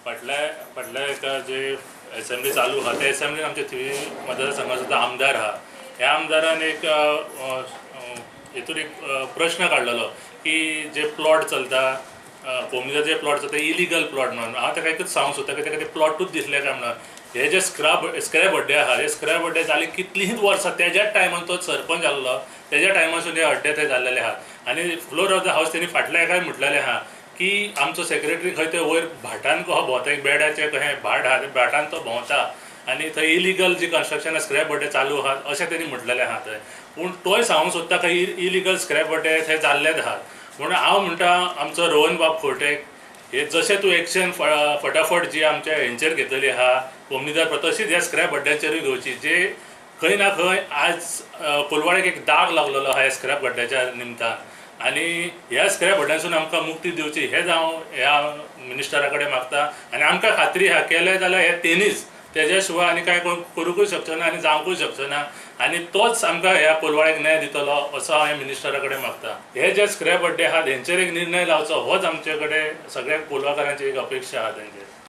फाटल्या एका जे असेंब्ली चालू आहा त्या असेंब्लीन आमच्या थिवी मतदारसंघात सुद्धा आमदार आहा. ह्या आमदारान एक हेतून एक प्रश्न काढलेलो की जे प्लॉट चलता कोमनीचा जे प्लॉट चलता इलिगल प्लॉट म्हणून. हांव ताका एकच सांगूंक सोदता की ताका ते प्लॉटूच दिसले काय म्हणून. हे जे स्क्रॅप अड्डे आहा हे स्क्रॅप अड्डे जाली कितलींच वर्सां त्याच्याच टायमान तो सरपंच आसलो त्याच्या टायमासून हे अड्डे थंय जाल्लेले आहात. आनी फ्लोर ऑफ द हावस त्यांनी फाटल्या एकाय म्हटलेलें आहा की आमचो सेक्रेटरी खंय ते वयर भाटान कसो भोंवता एक बेडाचें कशें भाट आहा भाटान तो भोंवता आनी थंय इलिगल जी कन्स्ट्रक्शन स्क्रॅप अड्डे चालू आहात अशें त्यांनी म्हटलेलें आहा थंय. पूण तोय सांगूंक सोदता की इलिगल स्क्रॅप अड्डे थंय जाल्लेच आहात. म्हणून हांव म्हणटा आमचो रोहन बाब फौटेक हे जशें तूं एक्शन फटाफट जी आमच्या हेंचेर घेतलेली आहा कोमनीदार तशीच ह्या स्क्रॅप अड्ड्यांचेरूय घेवची जे खंय ना खंय आज कोलवाळेक एक दाग लागलेलो आहा ह्या स्क्रॅप अड्ड्याच्या निमतान. आनी ह्या स्क्रॅप अड्ड्यांसून आमकां मुक्ती दिवची हेंच हांव ह्या मिनिस्टरा कडेन मागता. आनी आमकां खात्री आहा केलें जाल्यार हे तेणीच तेज्या शिवाय आनी कांय करूंकूय शकचो ना आनी जावंकूय शकचो ना आनी तोच आमकां ह्या कोलवाळेक न्याय दितलो असो हांव मिनिस्टरा कडेन मागता. हे जे स्क्रॅप अड्डे आहात हेंचेर एक निर्णय लावचो होच आमचे कडेन सगळ्या कोलवाकारांची एक अपेक्षा आहा तेंचेर.